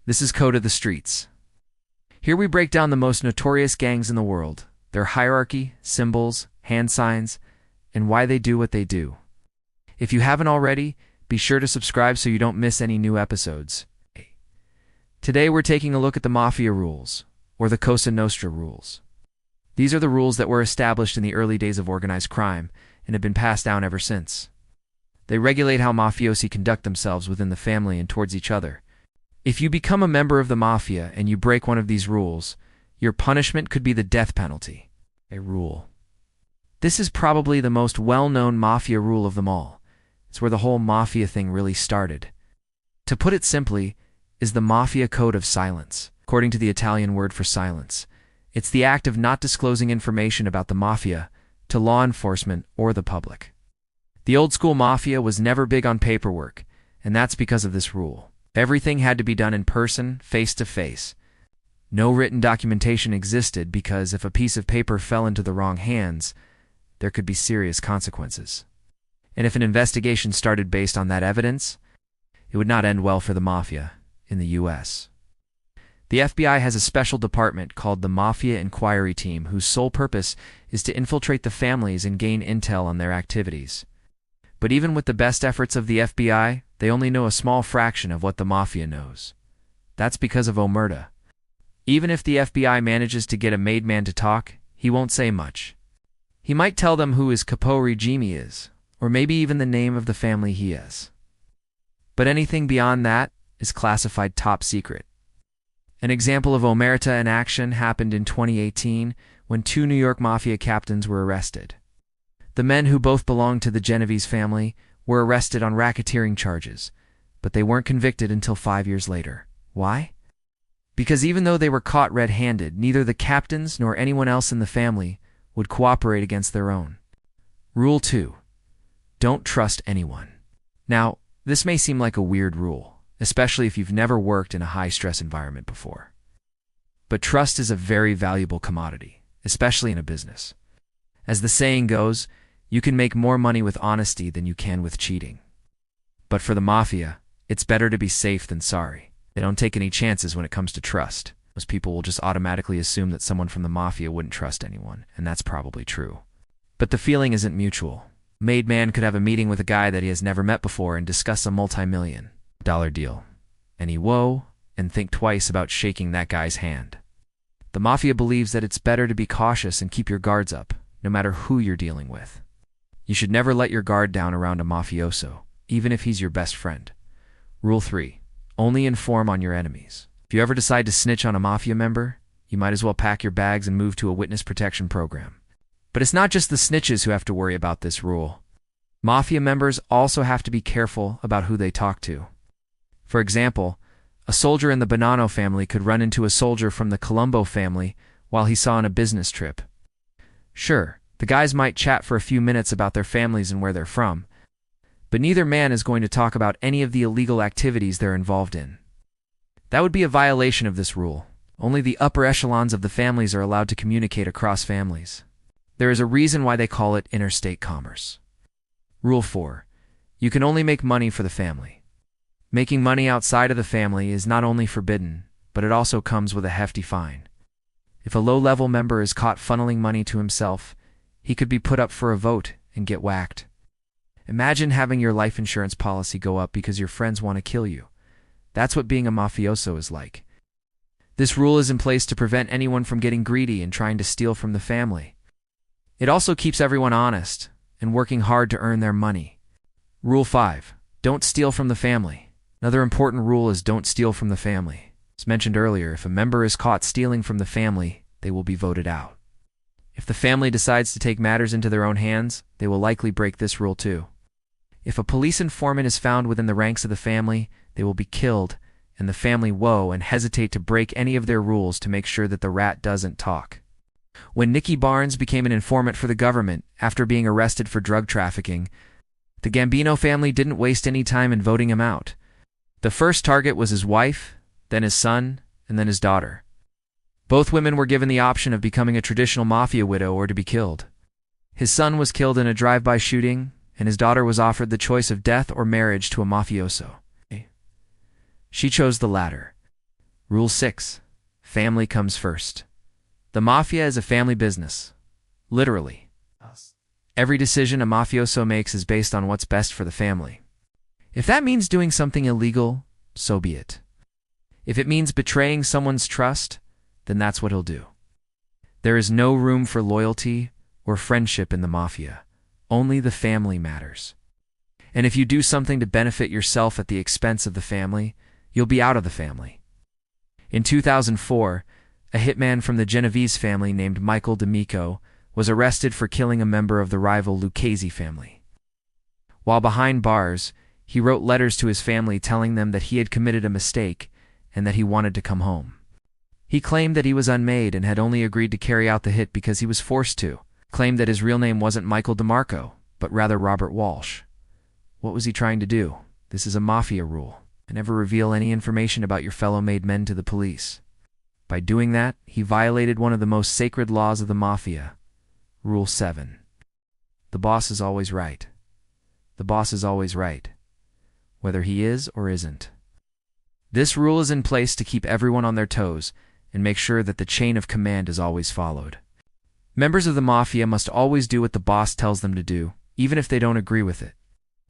This is Code of the Streets. Here we break down the most notorious gangs in the world, their hierarchy, symbols, hand signs, and why they do what they do. If you haven't already, be sure to subscribe so you don't miss any new episodes. Today we're taking a look at the Mafia Rules, or the Cosa Nostra Rules. These are the rules that were established in the early days of organized crime and have been passed down ever since. They regulate how mafiosi conduct themselves within the family and towards each other. If you become a member of the mafia and you break one of these rules, your punishment could be the death penalty. A rule. This is probably the most well-known mafia rule of them all. It's where the whole mafia thing really started. To put it simply, is the mafia code of silence, according to the Italian word for silence. It's the act of not disclosing information about the mafia to law enforcement or the public. The old-school mafia was never big on paperwork, and that's because of this rule. Everything had to be done in person, face-to-face. No written documentation existed because if a piece of paper fell into the wrong hands, there could be serious consequences. And if an investigation started based on that evidence, it would not end well for the mafia in the U.S. The FBI has a special department called the Mafia Inquiry Team whose sole purpose is to infiltrate the families and gain intel on their activities. But even with the best efforts of the FBI, they only know a small fraction of what the mafia knows. That's because of omerta. Even if the FBI manages to get a made man to talk, he won't say much. He might tell them who his capo regime is, or maybe even the name of the family he is. But anything beyond that is classified top secret. An example of omerta in action happened in 2018 when 2 New York mafia captains were arrested. The men, who both belonged to the Genovese family, were arrested on racketeering charges, but they weren't convicted until 5 years later. Why? Because even though they were caught red-handed, neither the captains nor anyone else in the family would cooperate against their own. Rule 2. Don't trust anyone. Now, this may seem like a weird rule, especially if you've never worked in a high-stress environment before. But trust is a very valuable commodity, especially in a business. As the saying goes, you can make more money with honesty than you can with cheating. But for the mafia, it's better to be safe than sorry. They don't take any chances when it comes to trust. Most people will just automatically assume that someone from the mafia wouldn't trust anyone, and that's probably true. But the feeling isn't mutual. A made man could have a meeting with a guy that he has never met before and discuss a multi-million-dollar deal. And he whoa and think twice about shaking that guy's hand. The mafia believes that it's better to be cautious and keep your guards up, no matter who you're dealing with. You should never let your guard down around a mafioso, even if he's your best friend. Rule 3. Only inform on your enemies. If you ever decide to snitch on a mafia member, you might as well pack your bags and move to a witness protection program. But it's not just the snitches who have to worry about this rule. Mafia members also have to be careful about who they talk to. For example, a soldier in the Bonanno family could run into a soldier from the Colombo family while he's on a business trip. Sure, the guys might chat for a few minutes about their families and where they're from, but neither man is going to talk about any of the illegal activities they're involved in. That would be a violation of this rule. Only the upper echelons of the families are allowed to communicate across families. There is a reason why they call it interstate commerce. Rule 4. You can only make money for the family. Making money outside of the family is not only forbidden, but it also comes with a hefty fine. If a low-level member is caught funneling money to himself, he could be put up for a vote and get whacked. Imagine having your life insurance policy go up because your friends want to kill you. That's what being a mafioso is like. This rule is in place to prevent anyone from getting greedy and trying to steal from the family. It also keeps everyone honest and working hard to earn their money. Rule 5. Don't steal from the family. Another important rule is don't steal from the family. As mentioned earlier, if a member is caught stealing from the family, they will be voted out. If the family decides to take matters into their own hands, they will likely break this rule too. If a police informant is found within the ranks of the family, they will be killed, and the family whoa and hesitate to break any of their rules to make sure that the rat doesn't talk. When Nicky Barnes became an informant for the government after being arrested for drug trafficking, the Gambino family didn't waste any time in voting him out. The first target was his wife, then his son, and then his daughter. Both women were given the option of becoming a traditional mafia widow or to be killed. His son was killed in a drive-by shooting, and his daughter was offered the choice of death or marriage to a mafioso. She chose the latter. Rule 6. Family comes first. The mafia is a family business. Literally. Every decision a mafioso makes is based on what's best for the family. If that means doing something illegal, so be it. If it means betraying someone's trust, then that's what he'll do. There is no room for loyalty or friendship in the mafia. Only the family matters. And if you do something to benefit yourself at the expense of the family, you'll be out of the family. In 2004, a hitman from the Genovese family named Michael D'Amico was arrested for killing a member of the rival Lucchese family. While behind bars, he wrote letters to his family telling them that he had committed a mistake and that he wanted to come home. He claimed that he was unmade and had only agreed to carry out the hit because he was forced to. Claimed that his real name wasn't Michael DeMarco, but rather Robert Walsh. What was he trying to do? This is a mafia rule. Never reveal any information about your fellow made men to the police. By doing that, he violated one of the most sacred laws of the mafia. Rule 7. The boss is always right. The boss is always right, whether he is or isn't. This rule is in place to keep everyone on their toes and make sure that the chain of command is always followed. Members of the mafia must always do what the boss tells them to do, even if they don't agree with it.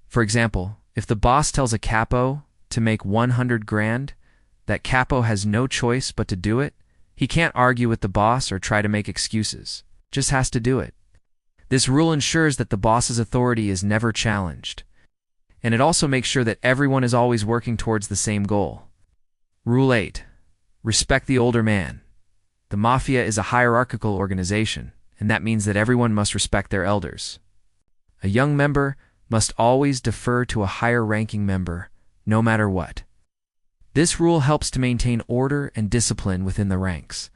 For example, if the boss tells a capo to make 100 grand, that capo has no choice but to do it. He can't argue with the boss or try to make excuses. Just has to do it. This rule ensures that the boss's authority is never challenged. And it also makes sure that everyone is always working towards the same goal. Rule 8. Respect the older man. The mafia is a hierarchical organization, and that means that everyone must respect their elders. A young member must always defer to a higher-ranking member, no matter what. This rule helps to maintain order and discipline within the ranks.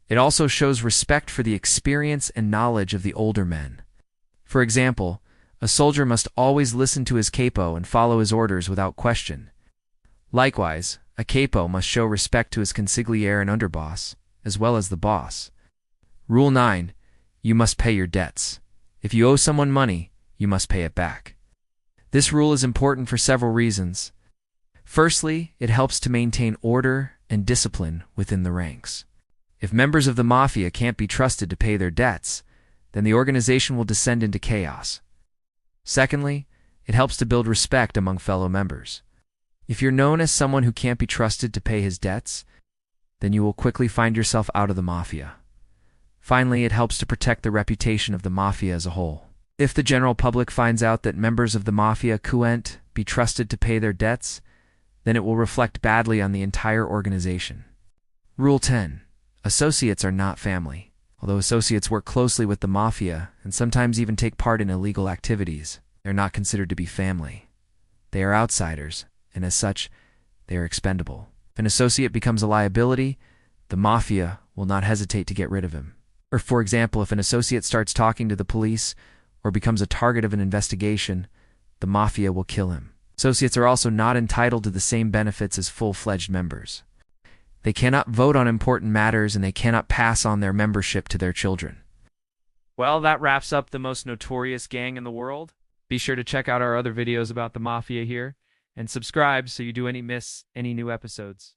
It also shows respect for the experience and knowledge of the older men. For example, a soldier must always listen to his capo and follow his orders without question. Likewise, a capo must show respect to his consigliere and underboss, as well as the boss. Rule 9. You must pay your debts. If you owe someone money, you must pay it back. This rule is important for several reasons. Firstly, it helps to maintain order and discipline within the ranks. If members of the mafia can't be trusted to pay their debts, then the organization will descend into chaos. Secondly, it helps to build respect among fellow members. If you're known as someone who can't be trusted to pay his debts, then you will quickly find yourself out of the mafia. Finally, it helps to protect the reputation of the mafia as a whole. If the general public finds out that members of the mafia can't be trusted to pay their debts, then it will reflect badly on the entire organization. Rule 10. Associates are not family. Although associates work closely with the mafia and sometimes even take part in illegal activities, they're not considered to be family. They are outsiders, and as such, they are expendable. If an associate becomes a liability, the mafia will not hesitate to get rid of him. Or for example, if an associate starts talking to the police or becomes a target of an investigation, the mafia will kill him. Associates are also not entitled to the same benefits as full-fledged members. They cannot vote on important matters and they cannot pass on their membership to their children. Well, that wraps up the most notorious gang in the world. Be sure to check out our other videos about the mafia here and subscribe so you don't miss any new episodes.